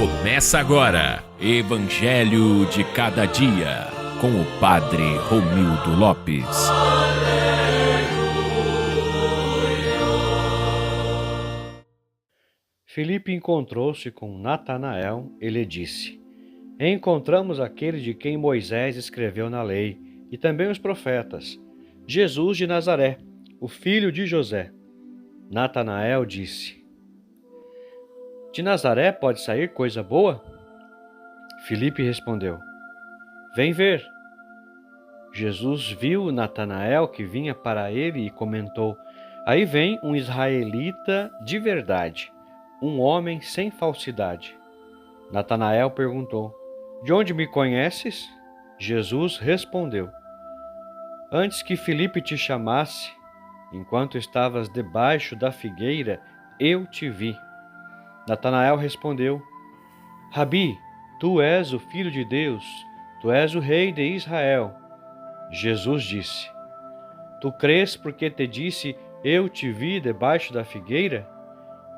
Começa agora, Evangelho de Cada Dia, com o Padre Romildo Lopes. Filipe encontrou-se com Natanael e lhe disse: Encontramos aquele de quem Moisés escreveu na lei, e também os profetas, Jesus de Nazaré, o filho de José. Natanael disse: De Nazaré pode sair coisa boa? Filipe respondeu: Vem ver. Jesus viu Natanael que vinha para ele e comentou: Aí vem um israelita de verdade, um homem sem falsidade. Natanael perguntou: De onde me conheces? Jesus respondeu: Antes que Filipe te chamasse, enquanto estavas debaixo da figueira, eu te vi. Natanael respondeu: Rabi, tu és o Filho de Deus, tu és o Rei de Israel. Jesus disse: Tu crês porque te disse, eu te vi debaixo da figueira?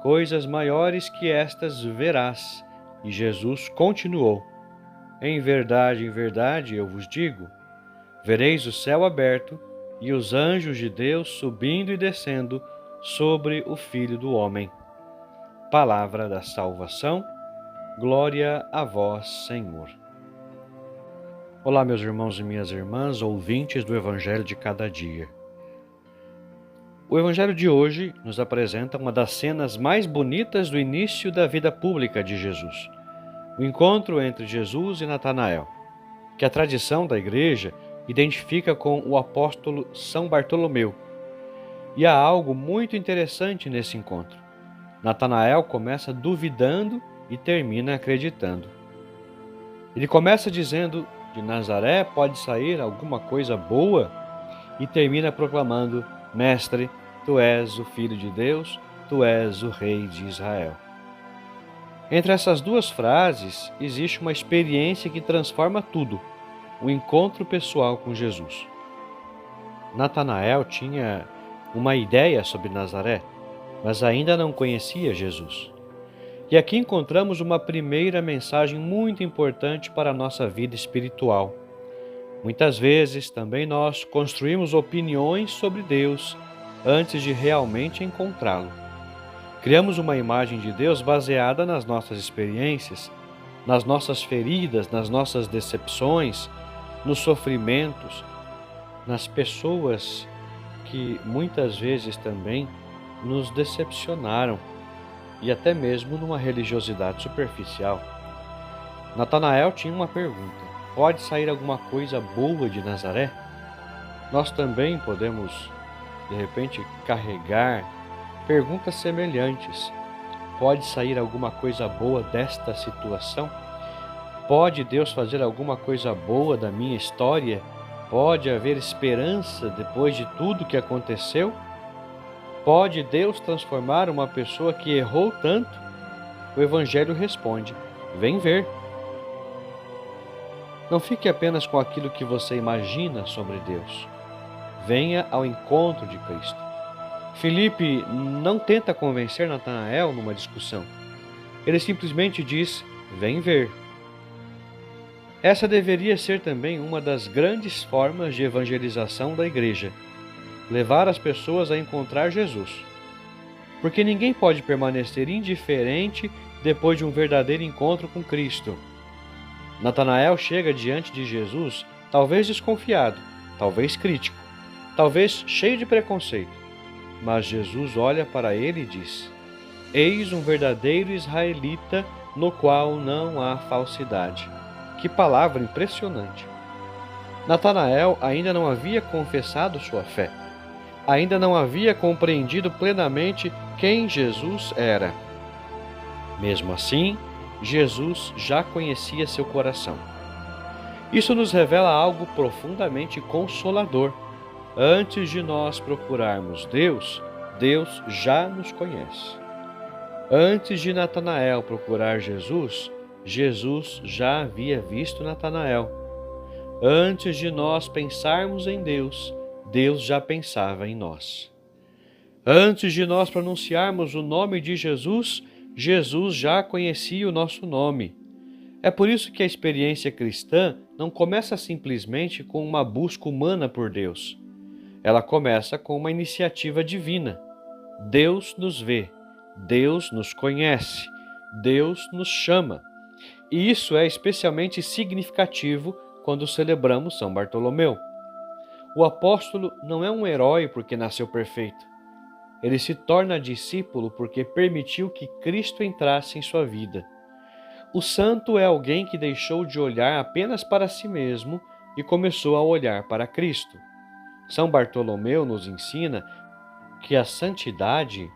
Coisas maiores que estas verás. E Jesus continuou: em verdade, eu vos digo, vereis o céu aberto e os anjos de Deus subindo e descendo sobre o Filho do Homem. Palavra da salvação, glória a vós, Senhor. Olá, meus irmãos e minhas irmãs, ouvintes do Evangelho de Cada Dia. O Evangelho de hoje nos apresenta uma das cenas mais bonitas do início da vida pública de Jesus, o encontro entre Jesus e Natanael, que a tradição da Igreja identifica com o apóstolo São Bartolomeu. E há algo muito interessante nesse encontro. Natanael começa duvidando e termina acreditando. Ele começa dizendo: de Nazaré pode sair alguma coisa boa, e termina proclamando: Mestre, tu és o Filho de Deus, tu és o Rei de Israel. Entre essas duas frases existe uma experiência que transforma tudo: o encontro pessoal com Jesus. Natanael tinha uma ideia sobre Nazaré, mas ainda não conhecia Jesus. E aqui encontramos uma primeira mensagem muito importante para a nossa vida espiritual. Muitas vezes também nós construímos opiniões sobre Deus antes de realmente encontrá-lo. Criamos uma imagem de Deus baseada nas nossas experiências, nas nossas feridas, nas nossas decepções, nos sofrimentos, nas pessoas que muitas vezes também nos decepcionaram, e até mesmo numa religiosidade superficial. Natanael tinha uma pergunta: pode sair alguma coisa boa de Nazaré? Nós também podemos, de repente, carregar perguntas semelhantes. Pode sair alguma coisa boa desta situação? Pode Deus fazer alguma coisa boa da minha história? Pode haver esperança depois de tudo que aconteceu? Pode Deus transformar uma pessoa que errou tanto? O Evangelho responde: vem ver. Não fique apenas com aquilo que você imagina sobre Deus. Venha ao encontro de Cristo. Filipe não tenta convencer Natanael numa discussão. Ele simplesmente diz: vem ver. Essa deveria ser também uma das grandes formas de evangelização da Igreja: levar as pessoas a encontrar Jesus. Porque ninguém pode permanecer indiferente depois de um verdadeiro encontro com Cristo. Natanael chega diante de Jesus, talvez desconfiado, talvez crítico, talvez cheio de preconceito. Mas Jesus olha para ele e diz: Eis um verdadeiro israelita no qual não há falsidade. Que palavra impressionante! Natanael ainda não havia confessado sua fé. Ainda não havia compreendido plenamente quem Jesus era. Mesmo assim, Jesus já conhecia seu coração. Isso nos revela algo profundamente consolador. Antes de nós procurarmos Deus, Deus já nos conhece. Antes de Natanael procurar Jesus, Jesus já havia visto Natanael. Antes de nós pensarmos em Deus, Deus já pensava em nós. Antes de nós pronunciarmos o nome de Jesus, Jesus já conhecia o nosso nome. É por isso que a experiência cristã não começa simplesmente com uma busca humana por Deus. Ela começa com uma iniciativa divina. Deus nos vê, Deus nos conhece, Deus nos chama. E isso é especialmente significativo quando celebramos São Bartolomeu. O apóstolo não é um herói porque nasceu perfeito. Ele se torna discípulo porque permitiu que Cristo entrasse em sua vida. O santo é alguém que deixou de olhar apenas para si mesmo e começou a olhar para Cristo. São Bartolomeu nos ensina que a santidade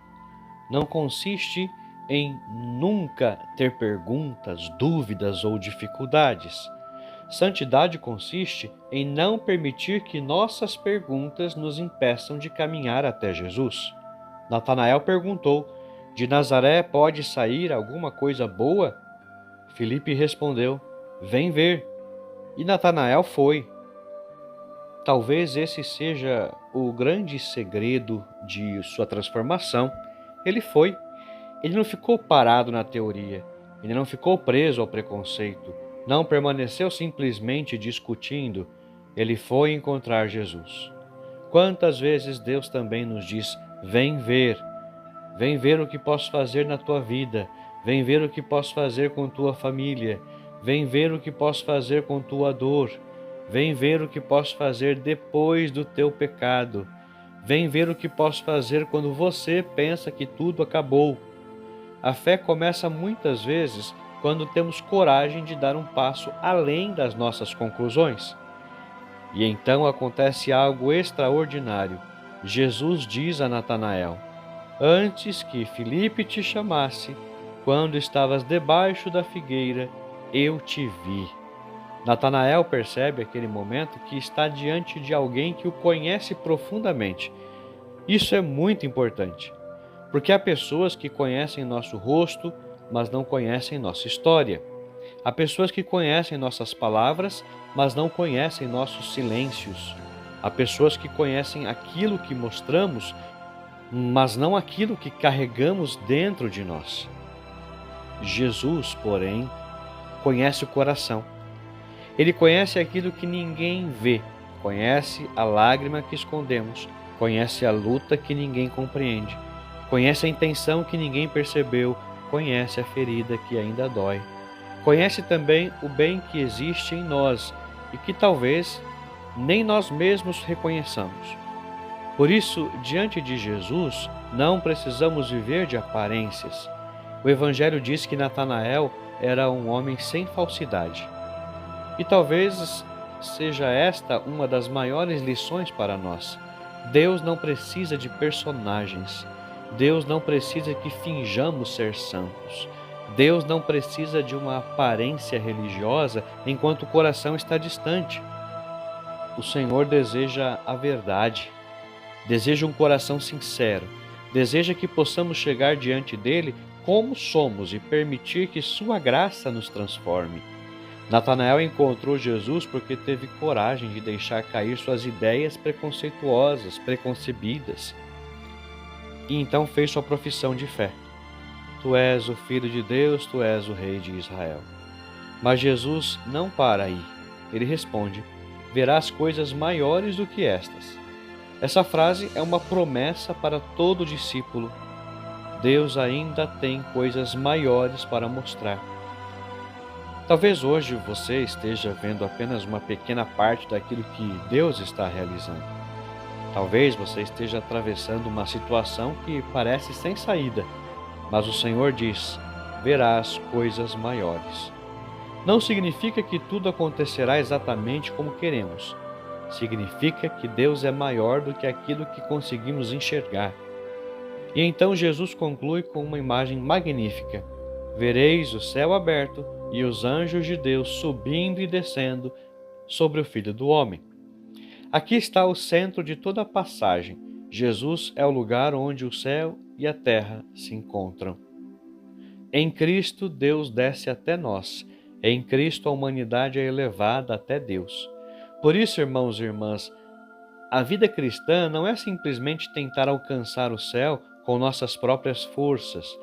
não consiste em nunca ter perguntas, dúvidas ou dificuldades. Santidade consiste em não permitir que nossas perguntas nos impeçam de caminhar até Jesus. Natanael perguntou: de Nazaré pode sair alguma coisa boa? Filipe respondeu: vem ver. E Natanael foi. Talvez esse seja o grande segredo de sua transformação. Ele foi. Ele não ficou parado na teoria. Ele não ficou preso ao preconceito. Não permaneceu simplesmente discutindo. Ele foi encontrar Jesus. Quantas vezes Deus também nos diz: vem ver o que posso fazer na tua vida, vem ver o que posso fazer com tua família, vem ver o que posso fazer com tua dor, vem ver o que posso fazer depois do teu pecado, vem ver o que posso fazer quando você pensa que tudo acabou. A fé começa muitas vezes quando temos coragem de dar um passo além das nossas conclusões. E então acontece algo extraordinário. Jesus diz a Natanael: antes que Filipe te chamasse, quando estavas debaixo da figueira, eu te vi. Natanael percebe aquele momento que está diante de alguém que o conhece profundamente. Isso é muito importante, porque há pessoas que conhecem nosso rosto, mas não conhecem nossa história. Há pessoas que conhecem nossas palavras, mas não conhecem nossos silêncios. Há pessoas que conhecem aquilo que mostramos, mas não aquilo que carregamos dentro de nós. Jesus, porém, conhece o coração. Ele conhece aquilo que ninguém vê, conhece a lágrima que escondemos, conhece a luta que ninguém compreende, conhece a intenção que ninguém percebeu, conhece a ferida que ainda dói. Conhece também o bem que existe em nós e que talvez nem nós mesmos reconheçamos. Por isso, diante de Jesus, não precisamos viver de aparências. O Evangelho diz que Natanael era um homem sem falsidade. E talvez seja esta uma das maiores lições para nós. Deus não precisa de personagens. Deus não precisa que finjamos ser santos. Deus não precisa de uma aparência religiosa enquanto o coração está distante. O Senhor deseja a verdade, deseja um coração sincero, deseja que possamos chegar diante dele como somos e permitir que sua graça nos transforme. Natanael encontrou Jesus porque teve coragem de deixar cair suas ideias preconceituosas, preconcebidas, e então fez sua profissão de fé. Tu és o Filho de Deus, tu és o Rei de Israel. Mas Jesus não para aí. Ele responde: verás coisas maiores do que estas. Essa frase é uma promessa para todo discípulo. Deus ainda tem coisas maiores para mostrar. Talvez hoje você esteja vendo apenas uma pequena parte daquilo que Deus está realizando. Talvez você esteja atravessando uma situação que parece sem saída, mas o Senhor diz: verás coisas maiores. Não significa que tudo acontecerá exatamente como queremos. Significa que Deus é maior do que aquilo que conseguimos enxergar. E então Jesus conclui com uma imagem magnífica: vereis o céu aberto e os anjos de Deus subindo e descendo sobre o Filho do Homem. Aqui está o centro de toda a passagem. Jesus é o lugar onde o céu e a terra se encontram. Em Cristo, Deus desce até nós. Em Cristo, a humanidade é elevada até Deus. Por isso, irmãos e irmãs, a vida cristã não é simplesmente tentar alcançar o céu com nossas próprias forças.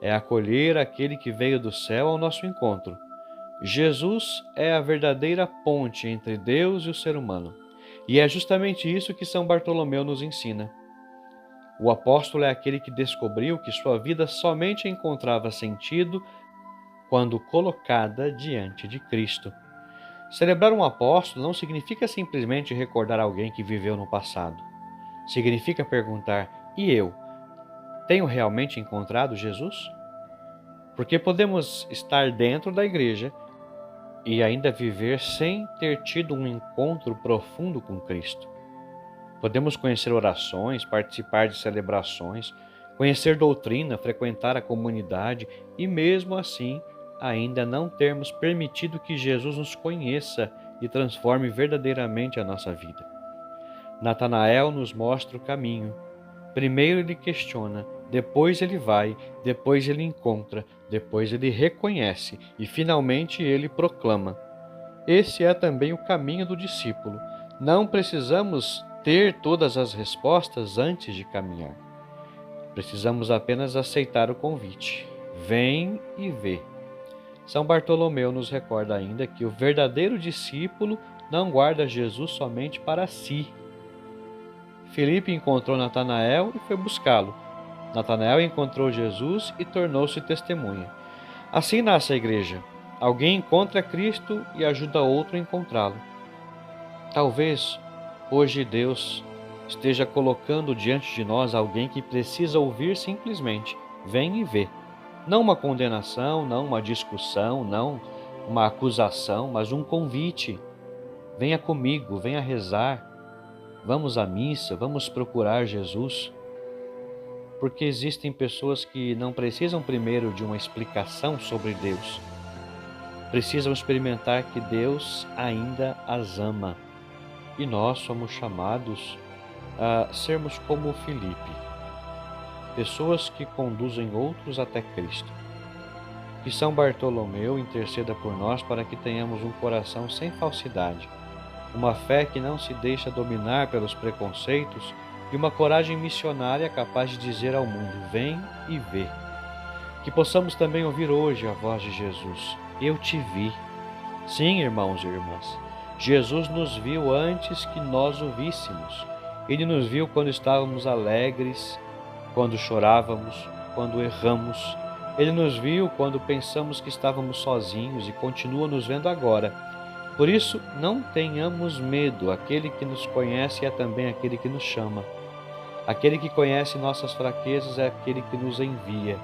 é acolher aquele que veio do céu ao nosso encontro. Jesus é a verdadeira ponte entre Deus e o ser humano. E é justamente isso que São Bartolomeu nos ensina. O apóstolo é aquele que descobriu que sua vida somente encontrava sentido quando colocada diante de Cristo. Celebrar um apóstolo não significa simplesmente recordar alguém que viveu no passado. Significa perguntar: e eu? Tenho realmente encontrado Jesus? Porque podemos estar dentro da igreja e ainda viver sem ter tido um encontro profundo com Cristo. Podemos conhecer orações, participar de celebrações, conhecer doutrina, frequentar a comunidade e mesmo assim ainda não termos permitido que Jesus nos conheça e transforme verdadeiramente a nossa vida. Natanael nos mostra o caminho. Primeiro ele questiona, depois ele vai, depois ele encontra, depois ele reconhece e finalmente ele proclama. Esse é também o caminho do discípulo. Não precisamos ter todas as respostas antes de caminhar. Precisamos apenas aceitar o convite. Vem e vê. São Bartolomeu nos recorda ainda que o verdadeiro discípulo não guarda Jesus somente para si. Filipe encontrou Natanael e foi buscá-lo. Natanael encontrou Jesus e tornou-se testemunha. Assim nasce a igreja. Alguém encontra Cristo e ajuda outro a encontrá-lo. Talvez hoje Deus esteja colocando diante de nós alguém que precisa ouvir simplesmente: vem e vê. Não uma condenação, não uma discussão, não uma acusação, mas um convite. Venha comigo, venha rezar. Vamos à missa, vamos procurar Jesus. Porque existem pessoas que não precisam primeiro de uma explicação sobre Deus. Precisam experimentar que Deus ainda as ama. E nós somos chamados a sermos como Filipe, pessoas que conduzem outros até Cristo. Que São Bartolomeu interceda por nós para que tenhamos um coração sem falsidade, uma fé que não se deixa dominar pelos preconceitos e uma coragem missionária capaz de dizer ao mundo: vem e vê. Que possamos também ouvir hoje a voz de Jesus: eu te vi. Sim, irmãos e irmãs, Jesus nos viu antes que nós o víssemos. Ele nos viu quando estávamos alegres, quando chorávamos, quando erramos. Ele nos viu quando pensamos que estávamos sozinhos e continua nos vendo agora. Por isso, não tenhamos medo. Aquele que nos conhece é também aquele que nos chama. Aquele que conhece nossas fraquezas é aquele que nos envia.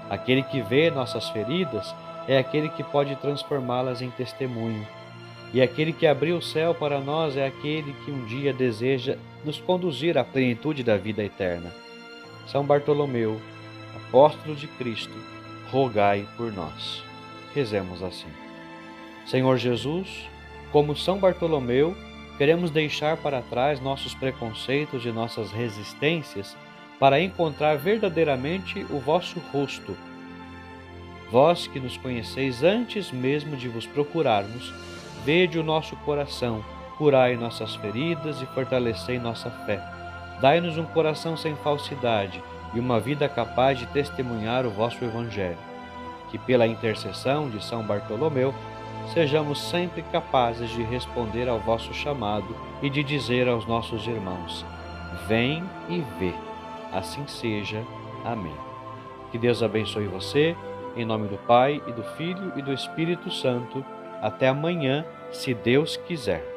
Aquele que vê nossas feridas é aquele que pode transformá-las em testemunho. E aquele que abriu o céu para nós é aquele que um dia deseja nos conduzir à plenitude da vida eterna. São Bartolomeu, apóstolo de Cristo, rogai por nós. Rezemos assim. Senhor Jesus, como São Bartolomeu, queremos deixar para trás nossos preconceitos e nossas resistências para encontrar verdadeiramente o vosso rosto. Vós que nos conheceis antes mesmo de vos procurarmos, vede o nosso coração, curai nossas feridas e fortalecei nossa fé. Dai-nos um coração sem falsidade e uma vida capaz de testemunhar o vosso Evangelho. Que pela intercessão de São Bartolomeu, sejamos sempre capazes de responder ao vosso chamado e de dizer aos nossos irmãos: vem e vê. Assim seja. Amém. Que Deus abençoe você, em nome do Pai, e do Filho, e do Espírito Santo. Até amanhã, se Deus quiser.